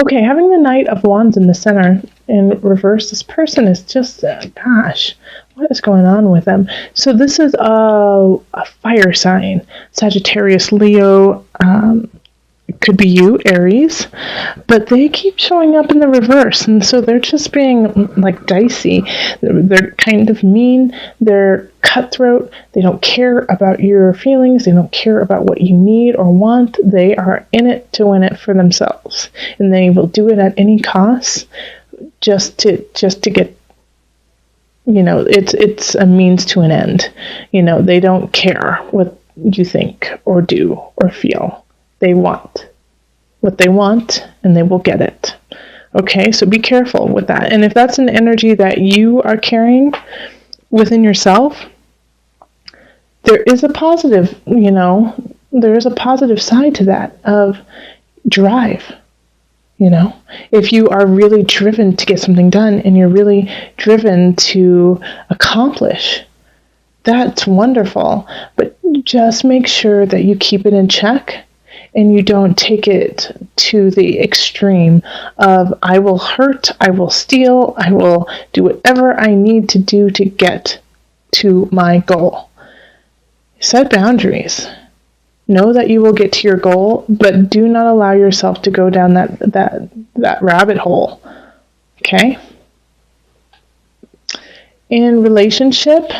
Okay, having the Knight of Wands in the center in reverse, this person is just, gosh, what is going on with them? So this is a fire sign, Sagittarius, Leo, it could be you, Aries, but they keep showing up in the reverse, and so they're just being like dicey. They're kind of mean, they're cutthroat, they don't care about your feelings, they don't care about what you need or want. They are in it to win it for themselves, and they will do it at any cost just to get, it's a means to an end. They don't care what you think or do or feel. They want what they want, and they will get it. Okay, so be careful with that. And if that's an energy that you are carrying within yourself, there is a positive, there is a positive side to that of drive. If you are really driven to get something done and you're really driven to accomplish, that's wonderful. But just make sure that you keep it in check and you don't take it to the extreme of, I will hurt, I will steal, I will do whatever I need to do to get to my goal. Set boundaries. Know that you will get to your goal, but do not allow yourself to go down that rabbit hole. Okay? In relationship,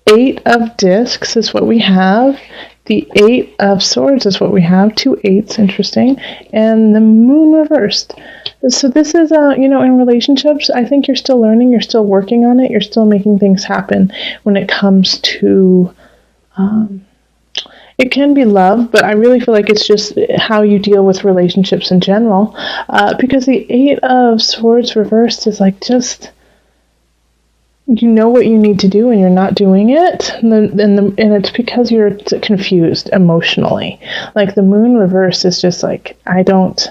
8 of discs is what we have. The 8 of swords is what we have. 2 8s, interesting. And the moon reversed. So this is, in relationships, I think you're still learning, you're still working on it, you're still making things happen when it comes to, it can be love, but I really feel like it's just how you deal with relationships in general. Because the 8 of swords reversed is like just, you know what you need to do and you're not doing it, and it's because you're confused emotionally. Like the moon reverse is just like, I don't,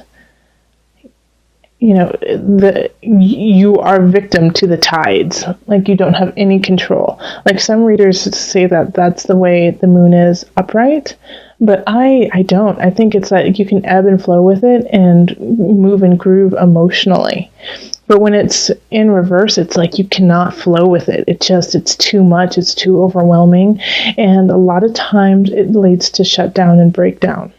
you are victim to the tides. Like you don't have any control. Like some readers say that that's the way the moon is upright, but I don't. I think it's like you can ebb and flow with it and move and groove emotionally. But when it's in reverse, it's like you cannot flow with it. It's too much. It's too overwhelming. And a lot of times it leads to shutdown and breakdown.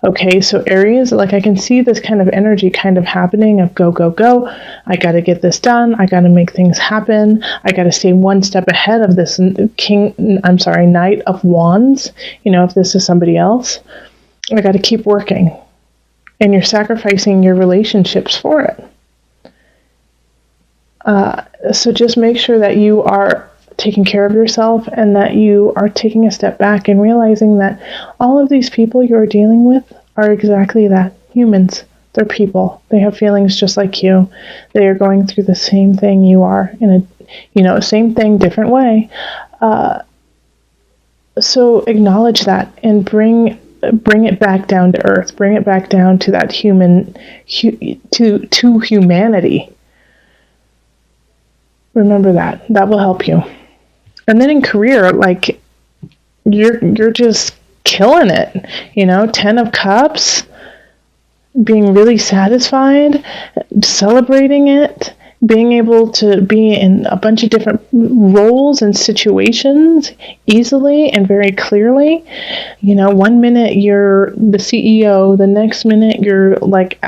Okay, so Aries, like I can see this kind of energy kind of happening of go, go, go. I got to get this done. I got to make things happen. I got to stay one step ahead of this Knight of Wands. If this is somebody else, I got to keep working. And you're sacrificing your relationships for it. So just make sure that you are taking care of yourself and that you are taking a step back and realizing that all of these people you're dealing with are exactly that, humans. They're people. They have feelings just like you. They are going through the same thing you are in same thing, different way. So acknowledge that and bring it back down to earth. Bring it back down to that to humanity. Remember that. That will help you. And then in career, like you're just killing it. 10 of Cups, being really satisfied, celebrating it, being able to be in a bunch of different roles and situations easily and very clearly. 1 minute you're the CEO, the next minute you're like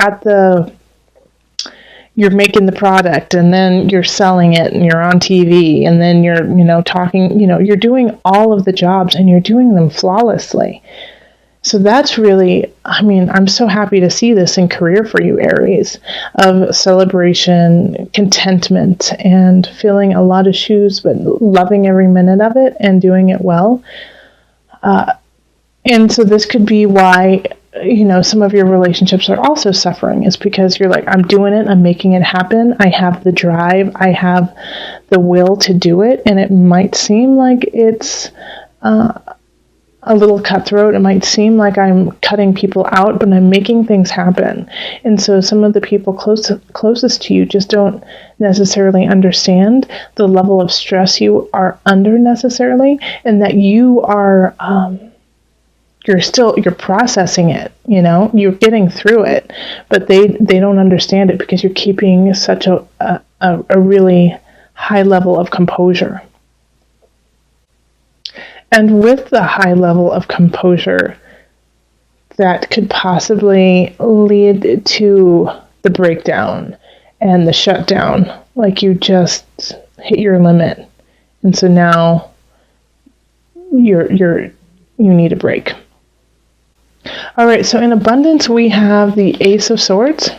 you're making the product, and then you're selling it, and you're on TV, and then you're, talking, you're doing all of the jobs, and you're doing them flawlessly. So that's really, I'm so happy to see this in career for you, Aries, of celebration, contentment, and filling a lot of shoes, but loving every minute of it and doing it well. And so this could be why some of your relationships are also suffering, is because you're like, I'm doing it, I'm making it happen, I have the drive, I have the will to do it, and it might seem like it's a little cutthroat, it might seem like I'm cutting people out, but I'm making things happen. And so some of the people closest to you just don't necessarily understand the level of stress you are under necessarily, and that you are you're processing it, you know, you're getting through it, but they don't understand it because you're keeping such a really high level of composure. And with the high level of composure, that could possibly lead to the breakdown and the shutdown, like you just hit your limit, and so now you need a break. All right, so in abundance we have the Ace of Swords.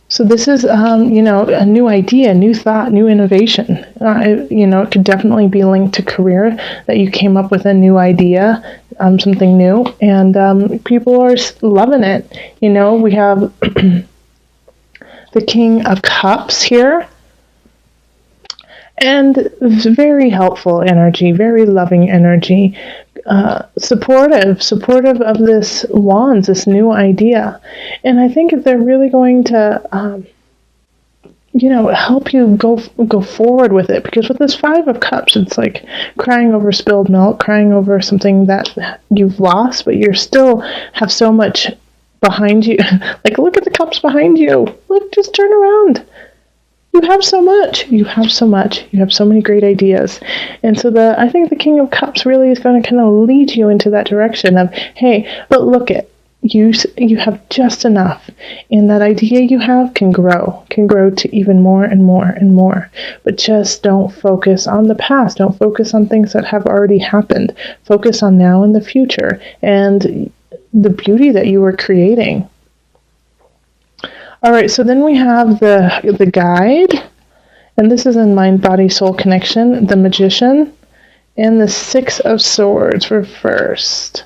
So this is, you know, a new idea, new thought, new innovation. You know, it could definitely be linked to career, that you came up with a new idea, something new, and people are loving it. You know, we have the King of Cups here, and very helpful energy, very loving energy, supportive of this wands, this new idea. And I think if they're really going to, you know, help you go forward with it, because with this Five of Cups, it's like crying over spilled milk, crying over something that you've lost, but you still have so much behind you. Like, look at the cups behind you. Look, just turn around. You have so much. You have so much. You have so many great ideas. And so I think the King of Cups really is going to kind of lead you into that direction of, hey, but look it. You have just enough. And that idea you have can grow to even more and more and more. But just don't focus on the past. Don't focus on things that have already happened. Focus on now and the future and the beauty that you are creating. All right, so then we have the guide, and this is in mind, body, soul connection, the Magician, and the Six of Swords reversed.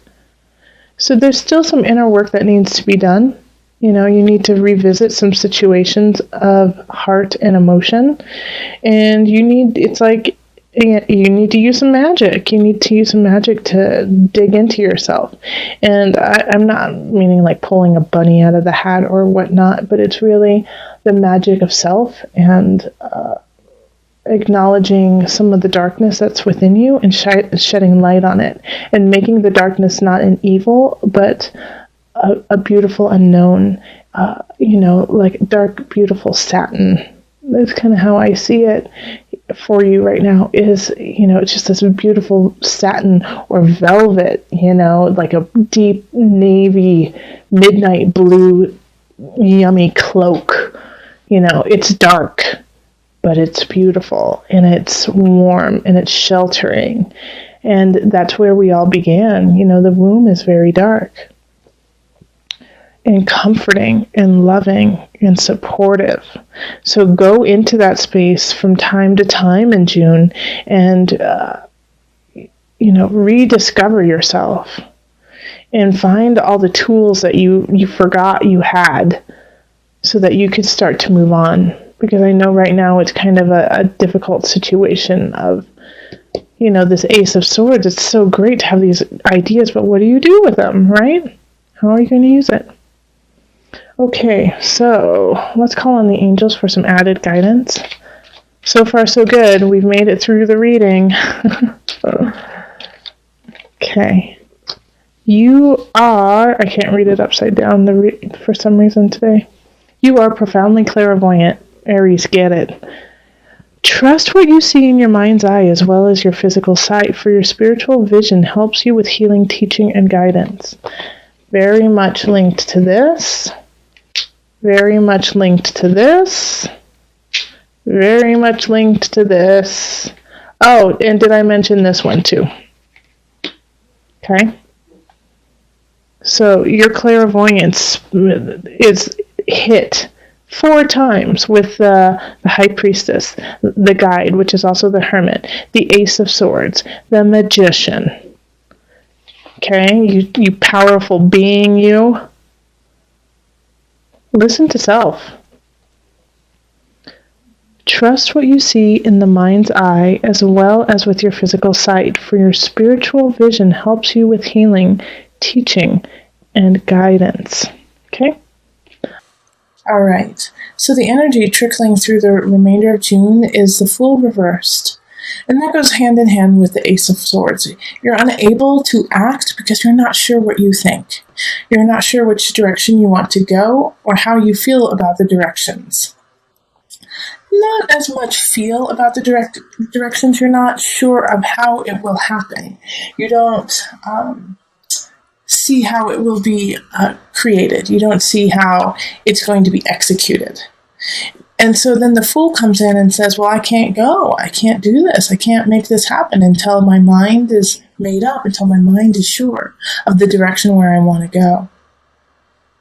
So there's still some inner work that needs to be done. You know, you need to revisit some situations of heart and emotion, and it's like you need to use some magic. You need to use some magic to dig into yourself. And I'm not meaning like pulling a bunny out of the hat or whatnot, but it's really the magic of self and acknowledging some of the darkness that's within you and shedding light on it, and making the darkness not an evil, but a beautiful unknown, you know, like dark, beautiful satin. That's kind of how I see it for you right now, is, you know, it's just this beautiful satin or velvet, you know, like a deep navy, midnight blue, yummy cloak. You know, it's dark, but it's beautiful, and it's warm, and it's sheltering. And that's where we all began. You know, the womb is very dark and comforting and loving and supportive. So go into that space from time to time in June and, you know, rediscover yourself and find all the tools that you forgot you had so that you could start to move on. Because I know right now it's kind of a difficult situation of, you know, this Ace of Swords. It's so great to have these ideas, but what do you do with them, right? How are you going to use it? Okay, so let's call on the angels for some added guidance. So far, so good. We've made it through the reading. Okay. You are, I can't read it upside down for some reason today. You are profoundly clairvoyant. Aries, get it. Trust what you see in your mind's eye as well as your physical sight, for your spiritual vision helps you with healing, teaching, and guidance. Very much linked to this. Very much linked to this. Very much linked to this. Oh, and did I mention this one too? Okay. So your clairvoyance is hit 4 times with the High Priestess, the Guide, which is also the Hermit, the Ace of Swords, the Magician. Okay, you powerful being, you. Listen to self. Trust what you see in the mind's eye as well as with your physical sight, for your spiritual vision helps you with healing, teaching, and guidance. Okay? All right. So the energy trickling through the remainder of June is the Fool reversed. And that goes hand in hand with the Ace of Swords. You're unable to act because you're not sure what you think. You're not sure which direction you want to go or how you feel about the directions. Not as much feel about the directions. You're not sure of how it will happen. You don't see how it will be created. You don't see how it's going to be executed. And so then the Fool comes in and says, well, I can't go. I can't do this. I can't make this happen until my mind is made up, until my mind is sure of the direction where I want to go.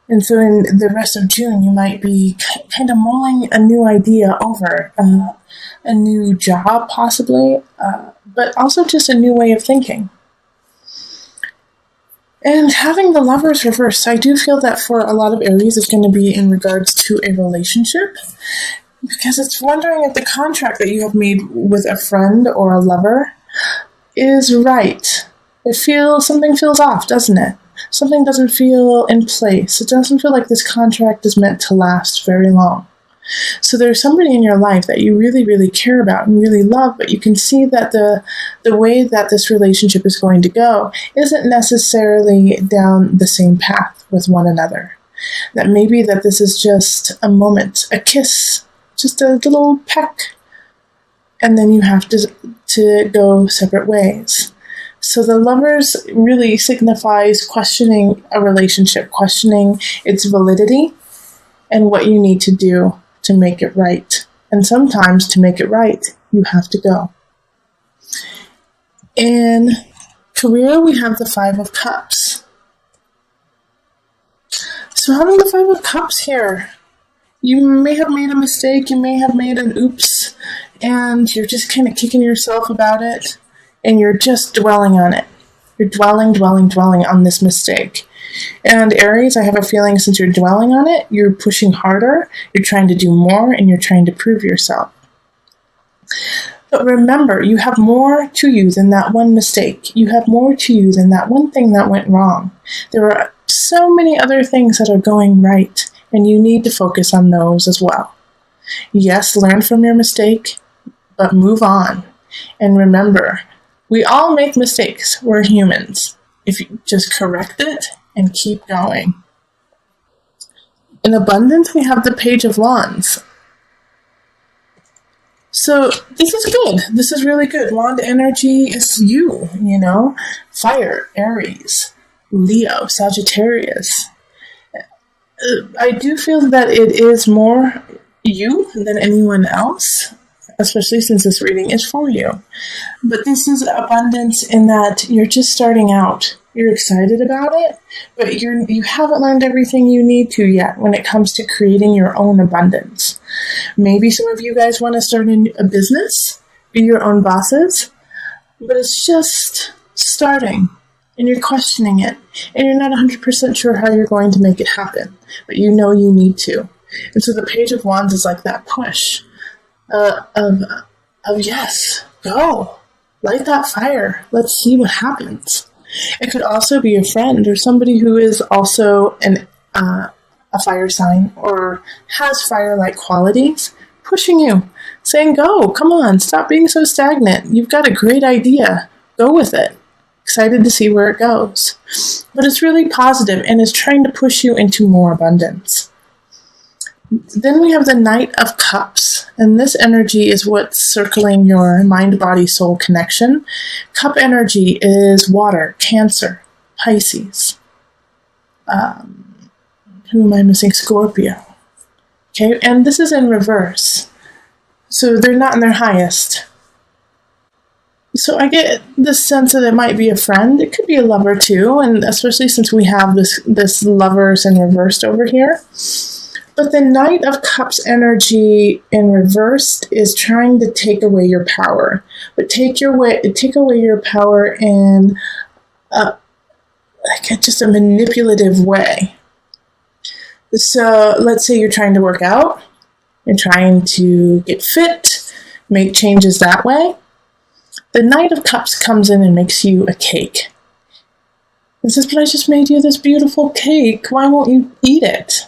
And so in the rest of June, you might be kind of mulling a new idea over, a new job possibly, but also just a new way of thinking. And having the Lovers reversed, I do feel that for a lot of Aries, it's going to be in regards to a relationship, because it's wondering if the contract that you have made with a friend or a lover is right. Something feels off, doesn't it? Something doesn't feel in place. It doesn't feel like this contract is meant to last very long. So there's somebody in your life that you really, really care about and really love, but you can see that the way that this relationship is going to go isn't necessarily down the same path with one another. That maybe that this is just a moment, a kiss, just a little peck, and then you have to go separate ways. So the Lovers really signifies questioning a relationship, questioning its validity and what you need to do to make it right. And sometimes to make it right, you have to go. In career, we have the Five of Cups. So having the Five of Cups here, you may have made a mistake, you may have made an oops, and you're just kind of kicking yourself about it, and you're just dwelling on it. You're dwelling on this mistake. And Aries, I have a feeling since you're dwelling on it, you're pushing harder, you're trying to do more, and you're trying to prove yourself. But remember, you have more to you than that one mistake. You have more to you than that one thing that went wrong. There are so many other things that are going right, and you need to focus on those as well. Yes, learn from your mistake, but move on. And remember, we all make mistakes. We're humans. If you just correct it and keep going. In abundance, we have the Page of Wands. So this is good. This is really good. Wand energy is you, Fire, Aries, Leo, Sagittarius. I do feel that it is more you than anyone else, especially since this reading is for you. But this is abundance in that you're just starting out. You're excited about it, but you haven't learned everything you need to yet when it comes to creating your own abundance. Maybe some of you guys want to start a business, be your own bosses, but it's just starting, and you're questioning it, and you're not 100% sure how you're going to make it happen, but you know you need to. And so the Page of Wands is like that push of yes, go, light that fire, let's see what happens. It could also be a friend or somebody who is also a fire sign or has fire-like qualities, pushing you, saying, go, come on, stop being so stagnant. You've got a great idea. Go with it. Excited to see where it goes. But it's really positive and is trying to push you into more abundance. Then we have the Knight of Cups, and this energy is what's circling your mind-body-soul connection. Cup energy is water, Cancer, Pisces. Who am I missing? Scorpio. Okay, and this is in reverse. So they're not in their highest. So I get this sense that it might be a friend. It could be a lover too, and especially since we have this lovers in reversed over here. But the Knight of Cups energy in reversed is trying to take away your power. But take away your power in just a manipulative way. So let's say you're trying to work out. You're trying to get fit, make changes that way. The Knight of Cups comes in and makes you a cake. It says, but I just made you this beautiful cake. Why won't you eat it?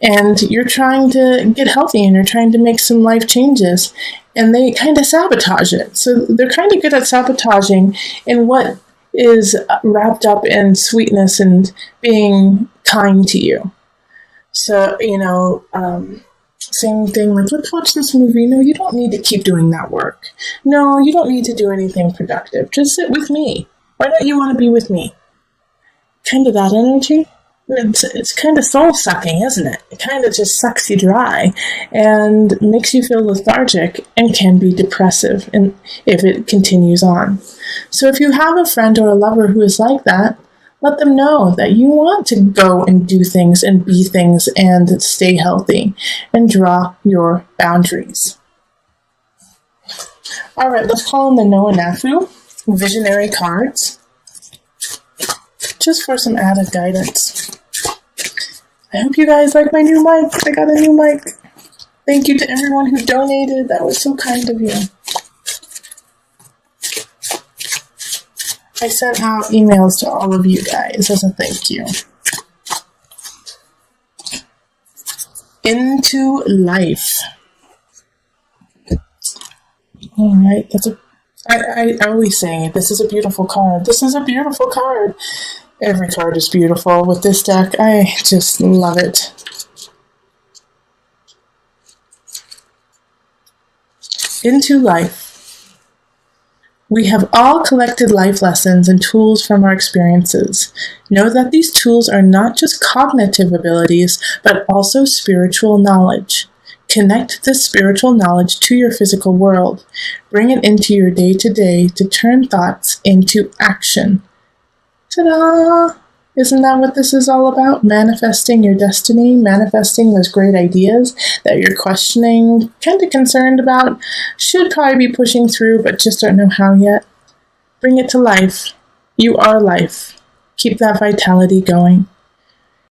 and you're trying to get healthy and you're trying to make some life changes, and they kind of sabotage it. So they're kind of good at sabotaging in what is wrapped up in sweetness and being kind to you. So, same thing, like, let's watch this movie. No, you don't need to keep doing that work. No, you don't need to do anything productive. Just sit with me. Why don't you want to be with me? Kind of that energy. It's kind of soul-sucking, isn't it? It kind of just sucks you dry and makes you feel lethargic and can be depressive if it continues on. So if you have a friend or a lover who is like that, let them know that you want to go and do things and be things and stay healthy and draw your boundaries. All right, let's call in the Noah Nafu visionary cards just for some added guidance. I hope you guys like my new mic. I got a new mic. Thank you to everyone who donated. That was so kind of you. I sent out emails to all of you guys as a thank you. Into life. All right, I always say this is a beautiful card. This is a beautiful card. Every card is beautiful with this deck. I just love it. Into life. We have all collected life lessons and tools from our experiences. Know that these tools are not just cognitive abilities, but also spiritual knowledge. Connect this spiritual knowledge to your physical world. Bring it into your day-to-day to turn thoughts into action. Ta-da! Isn't that what this is all about? Manifesting your destiny, manifesting those great ideas that you're questioning, kind of concerned about, should probably be pushing through, but just don't know how yet. Bring it to life. You are life. Keep that vitality going.